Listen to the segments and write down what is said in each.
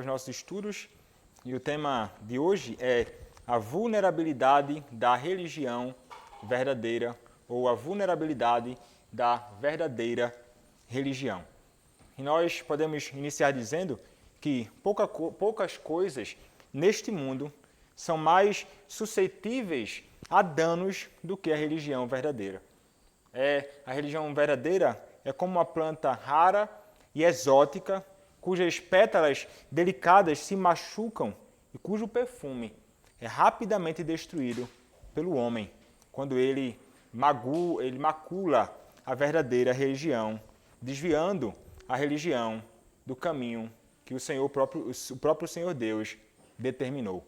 aos nossos estudos e o tema de hoje é a vulnerabilidade da religião verdadeira ou a vulnerabilidade da verdadeira religião. E nós podemos iniciar dizendo que poucas coisas neste mundo são mais suscetíveis a danos do que a religião verdadeira. A religião verdadeira é como uma planta rara e exótica, cujas pétalas delicadas se machucam e cujo perfume é rapidamente destruído pelo homem, quando ele macula a verdadeira religião, desviando a religião do caminho que o próprio Senhor Deus determinou.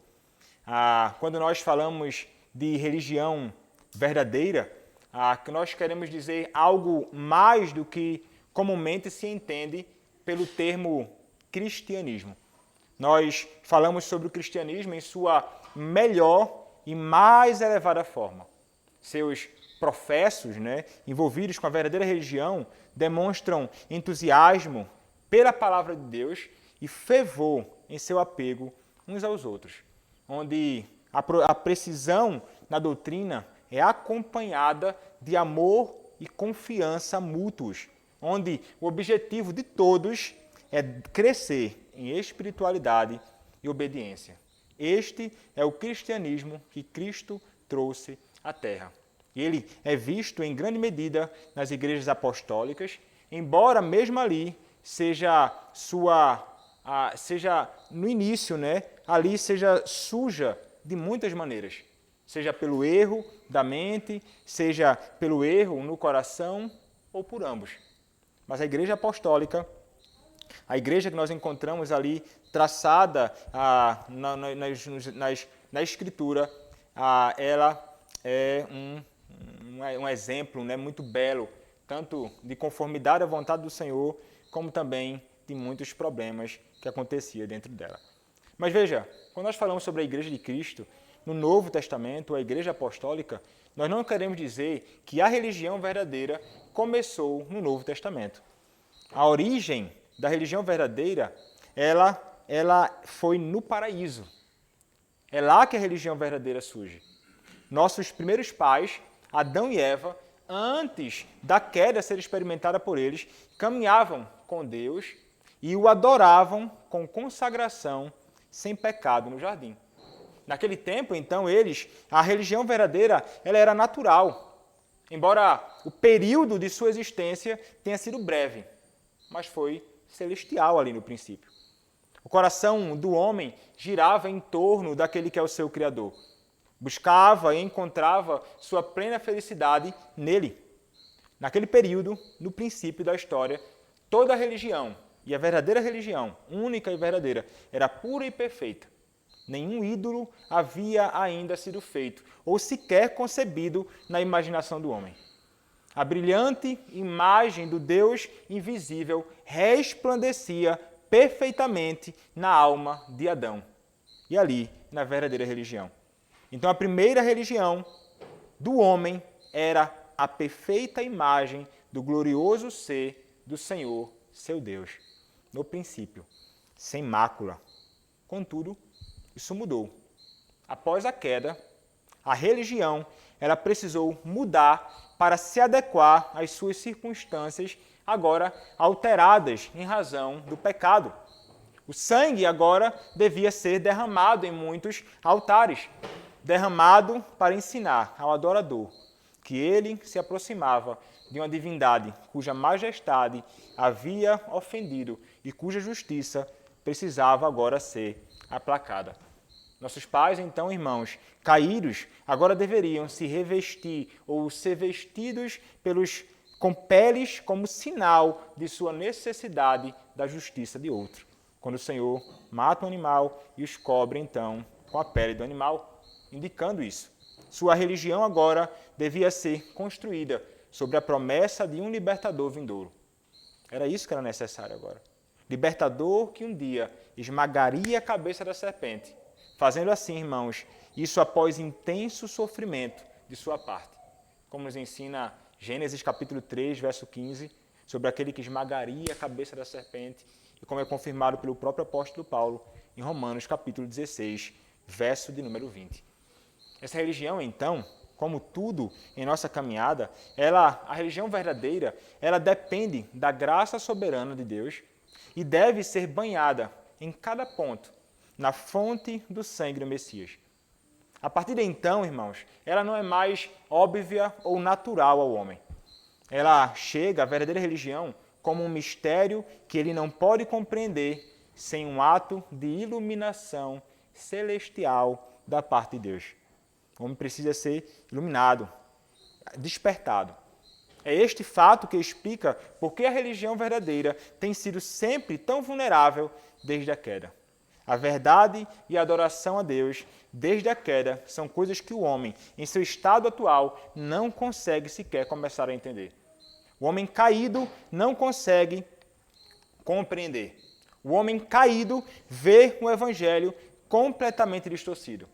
Quando nós falamos de religião verdadeira, que nós queremos dizer algo mais do que comumente se entende pelo termo cristianismo. Nós falamos sobre o cristianismo em sua melhor e mais elevada forma. Seus professos, envolvidos com a verdadeira religião, demonstram entusiasmo pela palavra de Deus e fervor em seu apego uns aos outros, onde a precisão na doutrina é acompanhada de amor e confiança mútuos, onde o objetivo de todos é crescer em espiritualidade e obediência. Este é o cristianismo que Cristo trouxe à Terra. E ele é visto em grande medida nas igrejas apostólicas, embora mesmo ali seja no início, ali seja suja de muitas maneiras. Seja pelo erro da mente, seja pelo erro no coração ou por ambos. Mas a igreja apostólica, a igreja que nós encontramos ali traçada na Escritura, ela é um exemplo muito belo, tanto de conformidade à vontade do Senhor, como também de muitos problemas que acontecia dentro dela. Mas veja, quando nós falamos sobre a igreja de Cristo, no Novo Testamento, a igreja apostólica, nós não queremos dizer que a religião verdadeira começou no Novo Testamento. A origem da religião verdadeira, ela foi no paraíso. É lá que a religião verdadeira surge. Nossos primeiros pais, Adão e Eva, antes da queda ser experimentada por eles, caminhavam com Deus e o adoravam com consagração sem pecado no jardim. Naquele tempo, então, a religião verdadeira, ela era natural, embora o período de sua existência tenha sido breve, mas foi celestial ali no princípio. O coração do homem girava em torno daquele que é o seu Criador. Buscava e encontrava sua plena felicidade nele. Naquele período, no princípio da história, toda a religião, e a verdadeira religião, única e verdadeira, era pura e perfeita. Nenhum ídolo havia ainda sido feito, ou sequer concebido na imaginação do homem. A brilhante imagem do Deus invisível resplandecia perfeitamente na alma de Adão, e ali, na verdadeira religião. Então, a primeira religião do homem era a perfeita imagem do glorioso ser do Senhor, seu Deus, no princípio, sem mácula. Contudo, isso mudou. Após a queda, a religião ela precisou mudar para se adequar às suas circunstâncias, agora alteradas em razão do pecado. O sangue agora devia ser derramado em muitos altares, derramado para ensinar ao adorador que ele se aproximava de uma divindade cuja majestade havia ofendido e cuja justiça precisava agora ser aplacada. Nossos pais, então, irmãos, caídos, agora deveriam se revestir ou ser vestidos com peles como sinal de sua necessidade da justiça de outro. Quando o Senhor mata um animal e os cobre, então, com a pele do animal, indicando isso. Sua religião agora devia ser construída sobre a promessa de um libertador vindouro. Era isso que era necessário agora. Libertador que um dia esmagaria a cabeça da serpente, fazendo assim, irmãos, isso após intenso sofrimento de sua parte. Como nos ensina Gênesis capítulo 3, verso 15, sobre aquele que esmagaria a cabeça da serpente e como é confirmado pelo próprio apóstolo Paulo em Romanos capítulo 16, verso de número 20. Essa religião, então, como tudo em nossa caminhada, a religião verdadeira, ela depende da graça soberana de Deus e deve ser banhada em cada ponto na fonte do sangue do Messias. A partir de então, irmãos, ela não é mais óbvia ou natural ao homem. Ela chega, a verdadeira religião, como um mistério que ele não pode compreender sem um ato de iluminação celestial da parte de Deus. O homem precisa ser iluminado, despertado. É este fato que explica por que a religião verdadeira tem sido sempre tão vulnerável desde a queda. A verdade e a adoração a Deus, desde a queda, são coisas que o homem, em seu estado atual, não consegue sequer começar a entender. O homem caído não consegue compreender. O homem caído vê o evangelho completamente distorcido.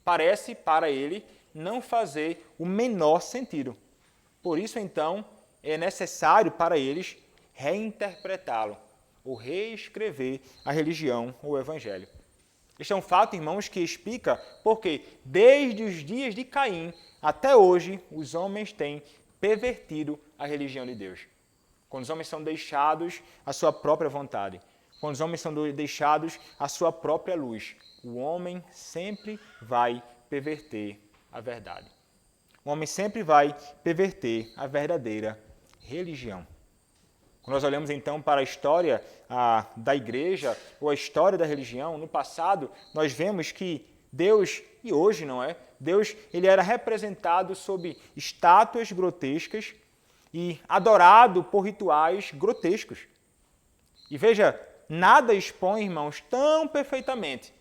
Parece, para ele, não fazer o menor sentido. Por isso, então, é necessário para eles reinterpretá-lo, ou reescrever a religião ou o evangelho. Este é um fato, irmãos, que explica porque, desde os dias de Caim até hoje, os homens têm pervertido a religião de Deus. Quando os homens são deixados à sua própria vontade, quando os homens são deixados à sua própria luz, o homem sempre vai perverter a verdade. O homem sempre vai perverter a verdadeira religião. Quando nós olhamos então para a história da igreja ou a história da religião, no passado, nós vemos que Deus, e hoje não é, Deus ele era representado sob estátuas grotescas e adorado por rituais grotescos. E veja, nada expõe, irmãos, tão perfeitamente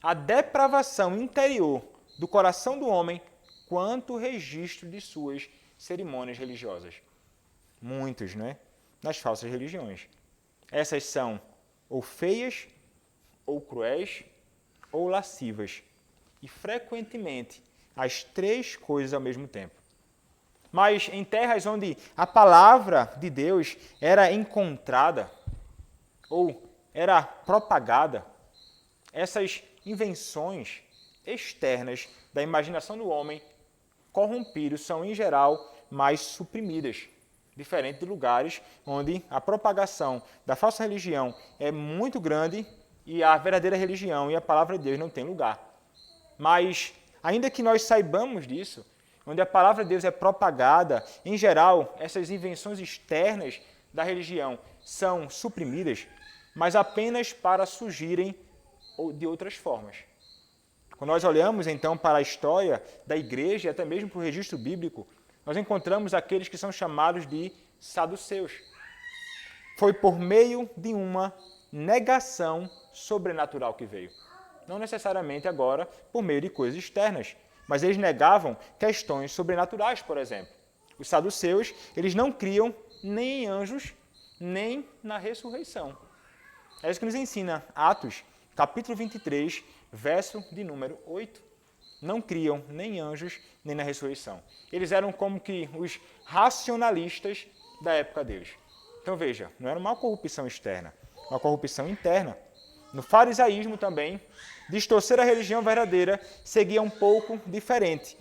a depravação interior do coração do homem quanto o registro de suas cerimônias religiosas. Muitos, não é? Nas falsas religiões. Essas são ou feias, ou cruéis, ou lascivas. E, frequentemente, as três coisas ao mesmo tempo. Mas em terras onde a palavra de Deus era encontrada, ou era propagada, essas invenções externas da imaginação do homem corrompido são, em geral, mais suprimidas. Diferente de lugares onde a propagação da falsa religião é muito grande e a verdadeira religião e a palavra de Deus não tem lugar. Mas, ainda que nós saibamos disso, onde a palavra de Deus é propagada, em geral, essas invenções externas da religião são suprimidas, mas apenas para surgirem de outras formas. Quando nós olhamos, então, para a história da igreja e até mesmo para o registro bíblico, nós encontramos aqueles que são chamados de saduceus. Foi por meio de uma negação sobrenatural que veio. Não necessariamente agora por meio de coisas externas, mas eles negavam questões sobrenaturais, por exemplo. Os saduceus, eles não criam nem em anjos, nem na ressurreição. É isso que nos ensina Atos, capítulo 23, verso de número 8. Não criam nem em anjos, nem na ressurreição. Eles eram como que os racionalistas da época deles. Então veja, não era uma corrupção externa, uma corrupção interna. No farisaísmo também, distorcer a religião verdadeira seguia um pouco diferente.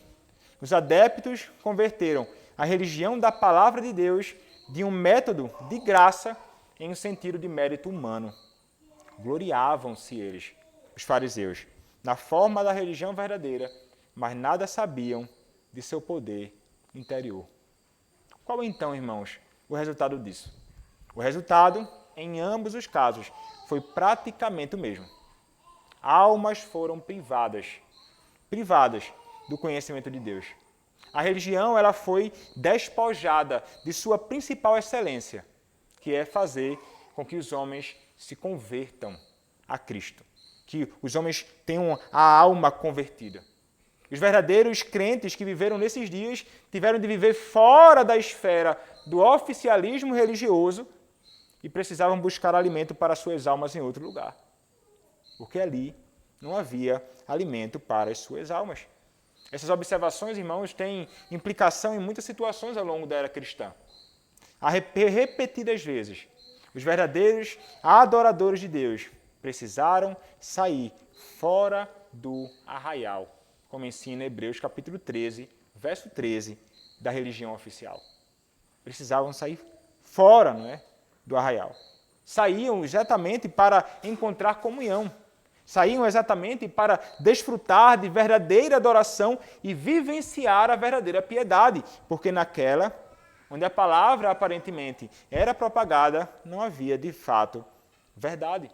Os adeptos converteram a religião da palavra de Deus de um método de graça em um sentido de mérito humano. Gloriavam-se eles, os fariseus, na forma da religião verdadeira, mas nada sabiam de seu poder interior. Qual então, irmãos, o resultado disso? O resultado, em ambos os casos, foi praticamente o mesmo. Almas foram privadas do conhecimento de Deus. A religião ela foi despojada de sua principal excelência, que é fazer com que os homens se convertam a Cristo, que os homens tenham a alma convertida. Os verdadeiros crentes que viveram nesses dias tiveram de viver fora da esfera do oficialismo religioso e precisavam buscar alimento para suas almas em outro lugar, porque ali não havia alimento para as suas almas. Essas observações, irmãos, têm implicação em muitas situações ao longo da era cristã. Há repetidas vezes, Os verdadeiros adoradores de Deus precisaram sair fora do arraial, como ensina Hebreus capítulo 13, verso 13, da religião oficial. Precisavam sair fora, não é, do arraial. Saíam exatamente para encontrar comunhão. Saíam exatamente para desfrutar de verdadeira adoração e vivenciar a verdadeira piedade, porque naquela onde a palavra aparentemente era propagada, não havia de fato verdade.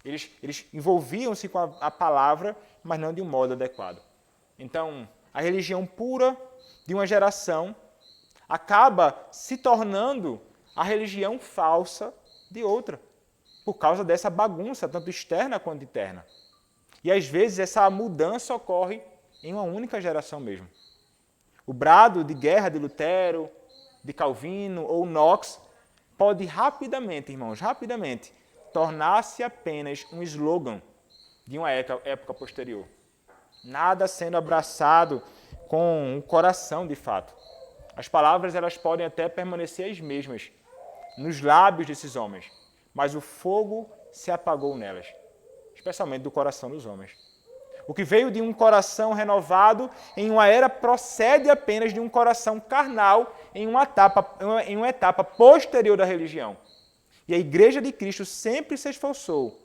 Eles envolviam-se com a palavra, mas não de um modo adequado. Então, a religião pura de uma geração acaba se tornando a religião falsa de outra, por causa dessa bagunça, tanto externa quanto interna. E às vezes essa mudança ocorre em uma única geração mesmo. O brado de guerra de Lutero, de Calvino ou Knox pode rapidamente, irmãos, tornar-se apenas um slogan de uma época posterior. Nada sendo abraçado com o coração de fato. As palavras elas podem até permanecer as mesmas nos lábios desses homens, mas o fogo se apagou nelas, especialmente do coração dos homens. O que veio de um coração renovado em uma era procede apenas de um coração carnal em uma etapa posterior da religião. E a Igreja de Cristo sempre se esforçou,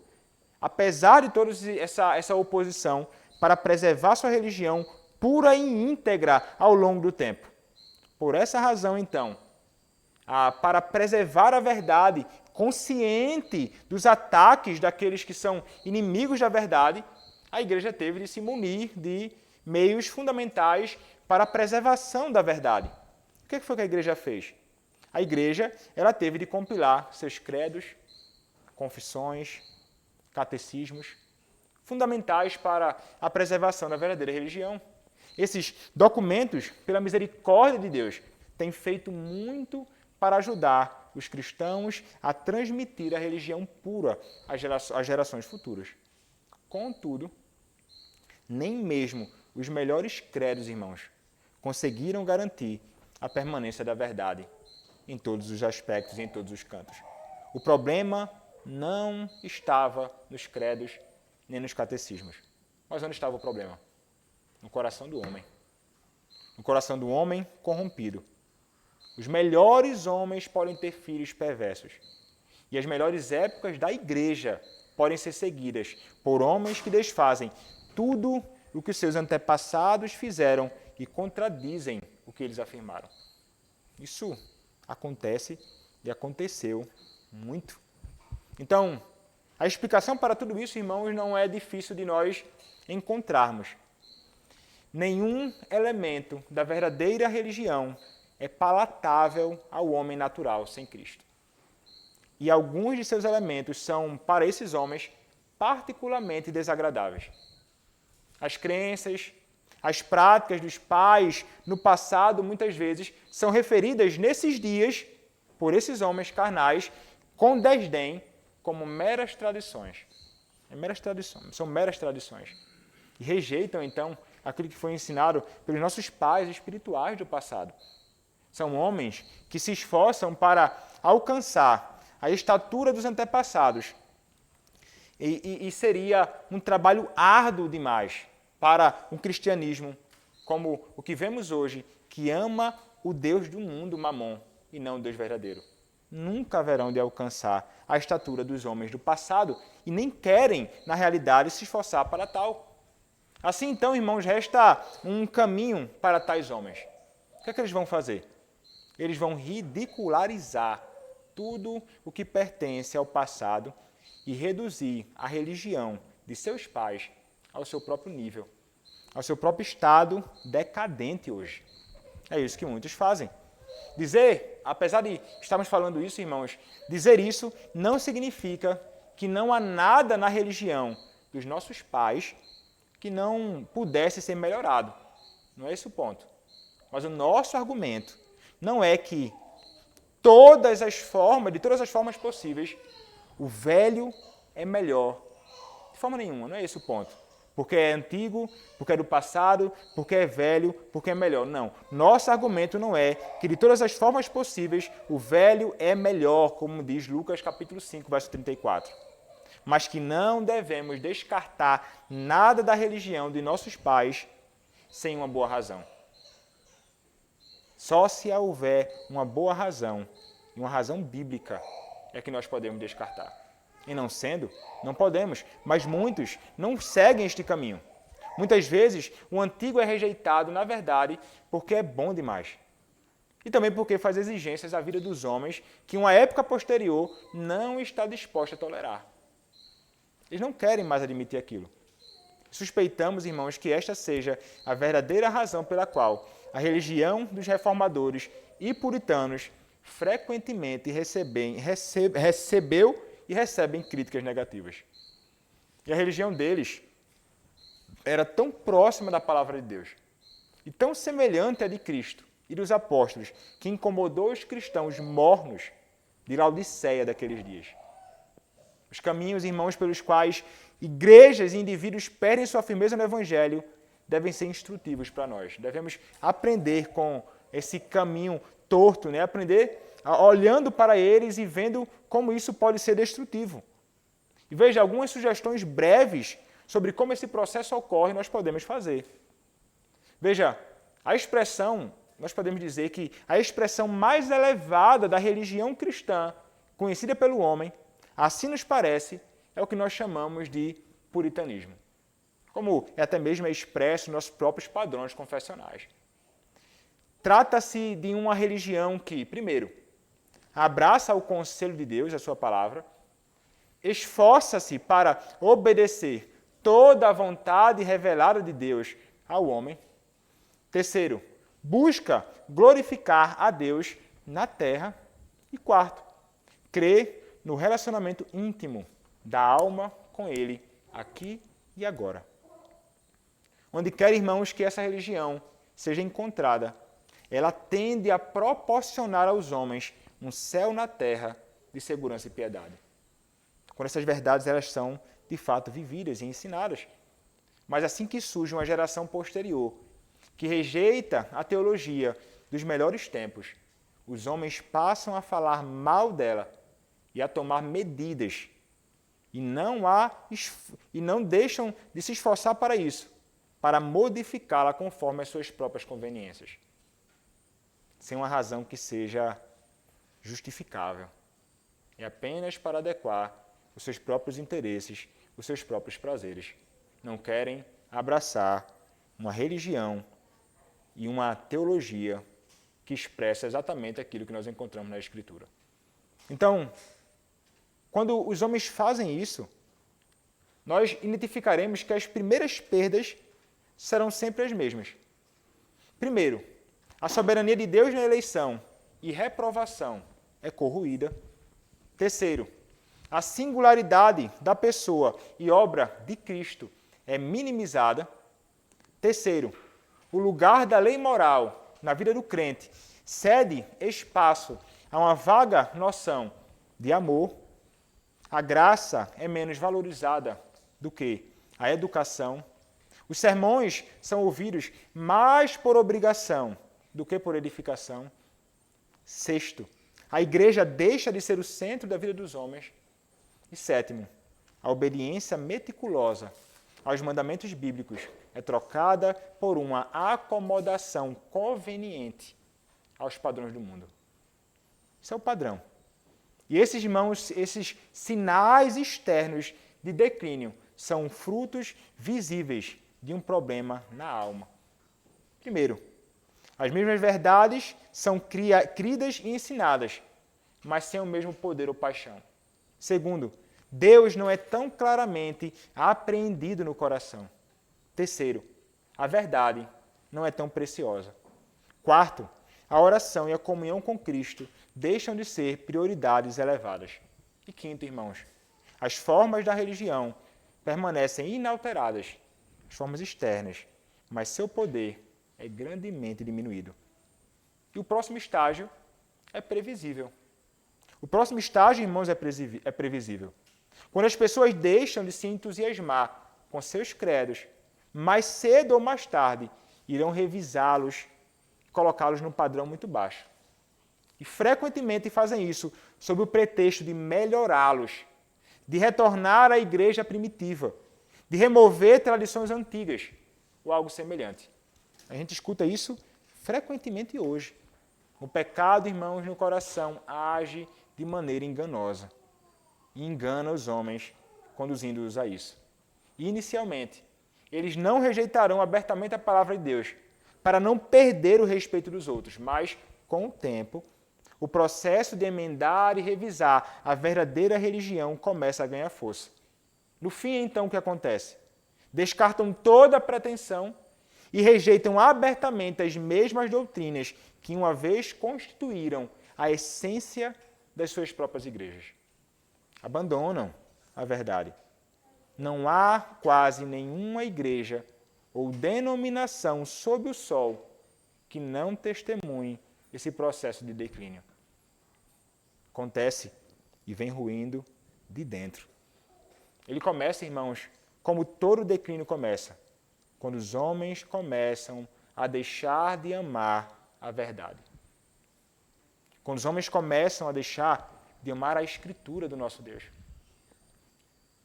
apesar de toda essa oposição, para preservar sua religião pura e íntegra ao longo do tempo. Por essa razão, então, para preservar a verdade, consciente dos ataques daqueles que são inimigos da verdade, a igreja teve de se munir de meios fundamentais para a preservação da verdade. O que foi que a igreja fez? A igreja ela teve de compilar seus credos, confissões, catecismos, fundamentais para a preservação da verdadeira religião. Esses documentos, pela misericórdia de Deus, têm feito muito para ajudar os cristãos a transmitir a religião pura às gerações futuras. Contudo, nem mesmo os melhores credos, irmãos, conseguiram garantir a permanência da verdade em todos os aspectos e em todos os cantos. O problema não estava nos credos nem nos catecismos. Mas onde estava o problema? No coração do homem. No coração do homem corrompido. Os melhores homens podem ter filhos perversos. E as melhores épocas da igreja podem ser seguidas por homens que desfazem tudo o que os seus antepassados fizeram e contradizem o que eles afirmaram. Isso acontece e aconteceu muito. Então, a explicação para tudo isso, irmãos, não é difícil de nós encontrarmos. Nenhum elemento da verdadeira religião é palatável ao homem natural sem Cristo. E alguns de seus elementos são, para esses homens, particularmente desagradáveis. As crenças, as práticas dos pais no passado, muitas vezes, são referidas nesses dias, por esses homens carnais, com desdém, como meras tradições. São meras tradições. E rejeitam, então, aquilo que foi ensinado pelos nossos pais espirituais do passado. São homens que se esforçam para alcançar a estatura dos antepassados. E seria um trabalho árduo demais para um cristianismo como o que vemos hoje, que ama o Deus do mundo, Mamon, e não o Deus verdadeiro. Nunca haverão de alcançar a estatura dos homens do passado e nem querem, na realidade, se esforçar para tal. Assim, então, irmãos, resta um caminho para tais homens. O que é que eles vão fazer? Eles vão ridicularizar tudo o que pertence ao passado e reduzir a religião de seus pais ao seu próprio nível, ao seu próprio estado decadente hoje. É isso que muitos fazem. Dizer, apesar de estarmos falando isso, irmãos, dizer isso não significa que não há nada na religião dos nossos pais que não pudesse ser melhorado. Não é esse o ponto. Mas o nosso argumento não é que de todas as formas possíveis, o velho é melhor. De forma nenhuma, não é esse o ponto. porque é antigo, porque é do passado, porque é velho, porque é melhor. Não. Nosso argumento não é que de todas as formas possíveis o velho é melhor, como diz Lucas capítulo 5, verso 34. Mas que não devemos descartar nada da religião de nossos pais sem uma boa razão. Só se houver uma boa razão, e uma razão bíblica, é que nós podemos descartar. E não sendo, não podemos. Mas muitos não seguem este caminho. Muitas vezes, o antigo é rejeitado, na verdade, porque é bom demais. E também porque faz exigências à vida dos homens que uma época posterior não está disposta a tolerar. Eles não querem mais admitir aquilo. Suspeitamos, irmãos, que esta seja a verdadeira razão pela qual a religião dos reformadores e puritanos frequentemente recebeu e recebem críticas negativas. E a religião deles era tão próxima da palavra de Deus e tão semelhante à de Cristo e dos apóstolos que incomodou os cristãos mornos de Laodiceia daqueles dias. Os caminhos, irmãos, pelos quais igrejas e indivíduos perdem sua firmeza no Evangelho devem ser instrutivos para nós. Devemos aprender com esse caminho torto, né? Aprender olhando para eles e vendo como isso pode ser destrutivo. E veja, algumas sugestões breves sobre como esse processo ocorre nós podemos fazer. Veja, a expressão, nós podemos dizer que a expressão mais elevada da religião cristã, conhecida pelo homem, assim nos parece, é o que nós chamamos de puritanismo. Como até mesmo é expresso nos nossos próprios padrões confessionais. Trata-se de uma religião que, primeiro, abraça o conselho de Deus, a sua palavra, esforça-se para obedecer toda a vontade revelada de Deus ao homem. Terceiro, busca glorificar a Deus na terra. E quarto, crê no relacionamento íntimo da alma com Ele, aqui e agora. Onde quer, irmãos, que essa religião seja encontrada, ela tende a proporcionar aos homens um céu na terra de segurança e piedade. Quando essas verdades elas são, de fato, vividas e ensinadas. Mas assim que surge uma geração posterior, que rejeita a teologia dos melhores tempos, os homens passam a falar mal dela e a tomar medidas e não deixam de se esforçar para isso, para modificá-la conforme as suas próprias conveniências, sem uma razão que seja justificável. É apenas para adequar os seus próprios interesses, os seus próprios prazeres. Não querem abraçar uma religião e uma teologia que expressa exatamente aquilo que nós encontramos na Escritura. Então, quando os homens fazem isso, nós identificaremos que as primeiras perdas serão sempre as mesmas. Primeiro, a soberania de Deus na eleição e reprovação é corroída. Terceiro, a singularidade da pessoa e obra de Cristo é minimizada. Terceiro, o lugar da lei moral na vida do crente cede espaço a uma vaga noção de amor. A graça é menos valorizada do que a educação. Os sermões são ouvidos mais por obrigação do que por edificação. Sexto, a igreja deixa de ser o centro da vida dos homens. E sétimo, a obediência meticulosa aos mandamentos bíblicos é trocada por uma acomodação conveniente aos padrões do mundo. Isso é o padrão. E esses, irmãos, esses sinais externos de declínio são frutos visíveis de um problema na alma. Primeiro, as mesmas verdades são cridas e ensinadas, mas sem o mesmo poder ou paixão. Segundo, Deus não é tão claramente apreendido no coração. Terceiro, a verdade não é tão preciosa. Quarto, a oração e a comunhão com Cristo deixam de ser prioridades elevadas. E quinto, irmãos, as formas da religião permanecem inalteradas, as formas externas, mas seu poder é grandemente diminuído. E o próximo estágio é previsível. O próximo estágio, irmãos, é previsível. Quando as pessoas deixam de se entusiasmar com seus credos, mais cedo ou mais tarde, irão revisá-los e colocá-los num padrão muito baixo. E frequentemente fazem isso sob o pretexto de melhorá-los, de retornar à igreja primitiva, de remover tradições antigas ou algo semelhante. A gente escuta isso frequentemente hoje. O pecado, irmãos, no coração age de maneira enganosa e engana os homens, conduzindo-os a isso. E, inicialmente, eles não rejeitarão abertamente a palavra de Deus para não perder o respeito dos outros, mas, com o tempo, o processo de emendar e revisar a verdadeira religião começa a ganhar força. No fim, então, o que acontece? Descartam toda a pretensão e rejeitam abertamente as mesmas doutrinas que uma vez constituíram a essência das suas próprias igrejas. Abandonam a verdade. Não há quase nenhuma igreja ou denominação sob o sol que não testemunhe esse processo de declínio. Acontece e vem ruindo de dentro. Ele começa, irmãos, como todo declínio começa, quando os homens começam a deixar de amar a verdade. Quando os homens começam a deixar de amar a Escritura do nosso Deus.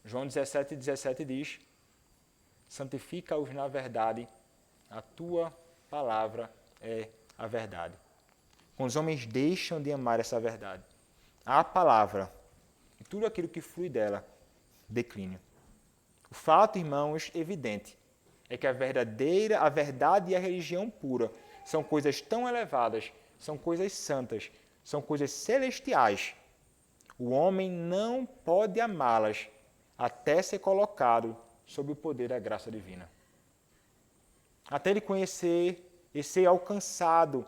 João 17,17 diz: santifica-os na verdade, a tua palavra é a verdade. Quando os homens deixam de amar essa verdade, a palavra e tudo aquilo que flui dela, declínio. O fato, irmãos, evidente, é que a verdade e a religião pura são coisas tão elevadas, são coisas santas, são coisas celestiais. O homem não pode amá-las até ser colocado sob o poder da graça divina. Até ele conhecer e ser alcançado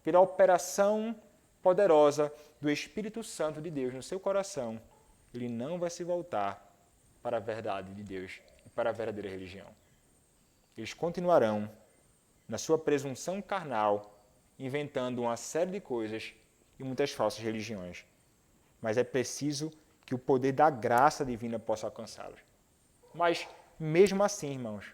pela operação poderosa do Espírito Santo de Deus no seu coração, ele não vai se voltar para a verdade de Deus e para a verdadeira religião. Eles continuarão na sua presunção carnal, inventando uma série de coisas e muitas falsas religiões. Mas é preciso que o poder da graça divina possa alcançá-los. Mas, mesmo assim, irmãos,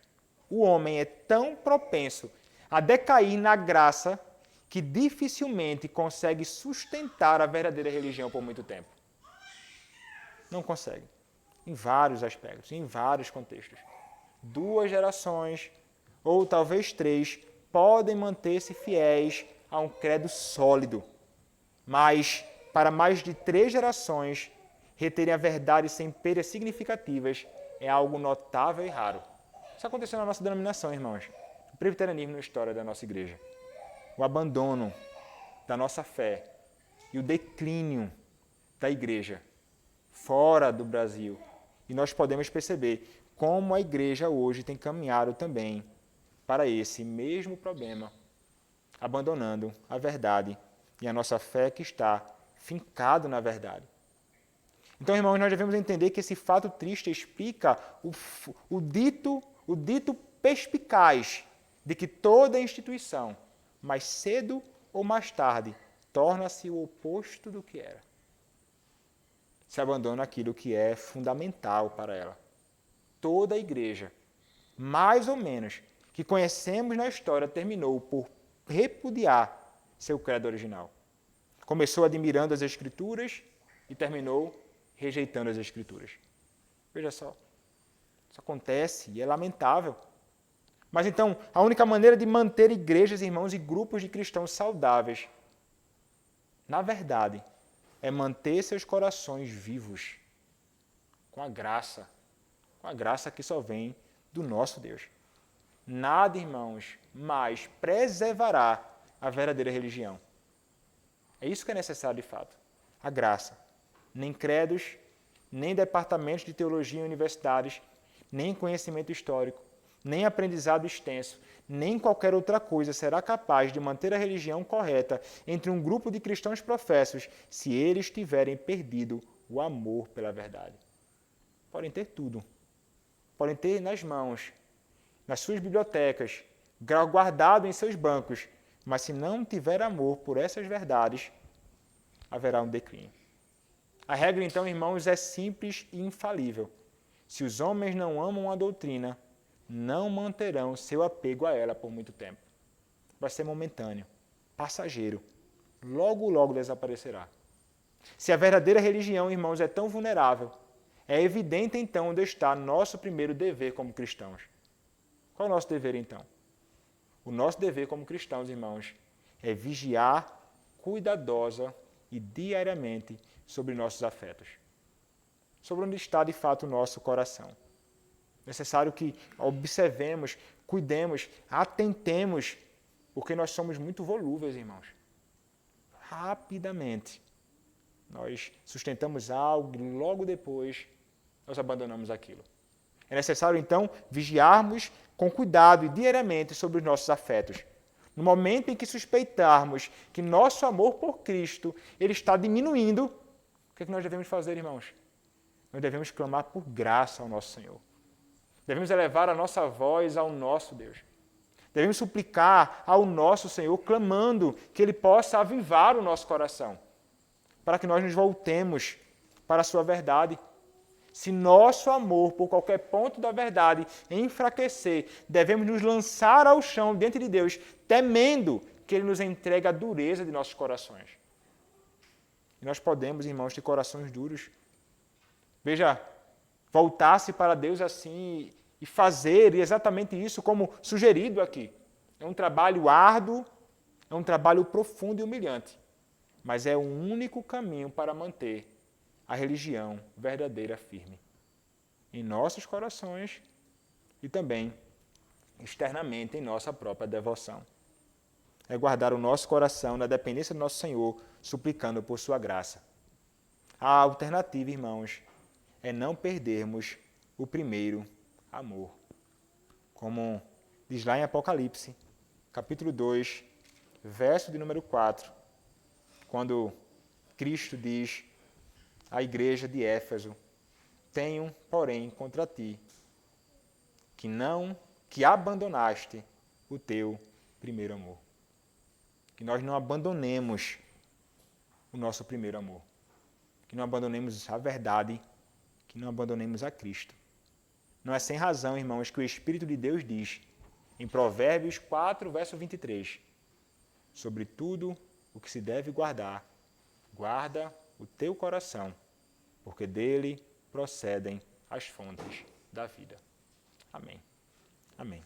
o homem é tão propenso a decair na graça que dificilmente consegue sustentar a verdadeira religião por muito tempo. Não consegue. Em vários aspectos, em vários contextos. 2 gerações, ou talvez 3, podem manter-se fiéis a um credo sólido. Mas, para mais de 3 gerações, reterem a verdade sem perdas significativas é algo notável e raro. Isso aconteceu na nossa denominação, irmãos. O presbiterianismo na história da nossa igreja. O abandono da nossa fé e o declínio da igreja fora do Brasil. E nós podemos perceber como a igreja hoje tem caminhado também para esse mesmo problema, abandonando a verdade e a nossa fé que está fincado na verdade. Então, irmãos, nós devemos entender que esse fato triste explica o dito perspicaz de que toda instituição, mais cedo ou mais tarde, torna-se o oposto do que era. Se abandona aquilo que é fundamental para ela. Toda a igreja, mais ou menos, que conhecemos na história, terminou por repudiar seu credo original. Começou admirando as Escrituras e terminou rejeitando as Escrituras. Veja só, isso acontece e é lamentável. Mas então, a única maneira de manter igrejas, irmãos, e grupos de cristãos saudáveis, na verdade, é manter seus corações vivos com a graça que só vem do nosso Deus. Nada, irmãos, mais preservará a verdadeira religião. É isso que é necessário de fato, a graça. Nem credos, nem departamentos de teologia em universidades, nem conhecimento histórico, nem aprendizado extenso, nem qualquer outra coisa será capaz de manter a religião correta entre um grupo de cristãos professos se eles tiverem perdido o amor pela verdade. Podem ter tudo. Podem ter nas mãos, nas suas bibliotecas, guardado em seus bancos, mas se não tiver amor por essas verdades, haverá um declínio. A regra, então, irmãos, é simples e infalível. Se os homens não amam a doutrina, não manterão seu apego a ela por muito tempo. Vai ser momentâneo, passageiro. Logo, logo desaparecerá. Se a verdadeira religião, irmãos, é tão vulnerável, é evidente então onde está nosso primeiro dever como cristãos. Qual é o nosso dever então? O nosso dever como cristãos, irmãos, é vigiar cuidadosa e diariamente sobre nossos afetos. Sobre onde está de fato o nosso coração. É necessário que observemos, cuidemos, atentemos, porque nós somos muito volúveis, irmãos. Rapidamente, nós sustentamos algo e logo depois nós abandonamos aquilo. É necessário, então, vigiarmos com cuidado e diariamente sobre os nossos afetos. No momento em que suspeitarmos que nosso amor por Cristo ele está diminuindo, o que é que nós devemos fazer, irmãos? Nós devemos clamar por graça ao nosso Senhor. Devemos elevar a nossa voz ao nosso Deus. Devemos suplicar ao nosso Senhor, clamando que Ele possa avivar o nosso coração, para que nós nos voltemos para a sua verdade. Se nosso amor por qualquer ponto da verdade enfraquecer, devemos nos lançar ao chão diante de Deus, temendo que Ele nos entregue a dureza de nossos corações. E nós podemos, irmãos, ter corações duros. Veja, voltar-se para Deus assim e fazer exatamente isso como sugerido aqui. É um trabalho árduo, é um trabalho profundo e humilhante, mas é o único caminho para manter a religião verdadeira firme em nossos corações e também externamente em nossa própria devoção. É guardar o nosso coração na dependência do nosso Senhor, suplicando por sua graça. A alternativa, irmãos, é não perdermos o primeiro amor. Como diz lá em Apocalipse, capítulo 2, verso de número 4, quando Cristo diz à igreja de Éfeso: tenho, porém, contra ti, que abandonaste o teu primeiro amor. Que nós não abandonemos o nosso primeiro amor. Que não abandonemos a verdade, que não abandonemos a Cristo. Não é sem razão, irmãos, que o Espírito de Deus diz, em Provérbios 4, verso 23, sobre tudo o que se deve guardar, guarda o teu coração, porque dele procedem as fontes da vida. Amém. Amém.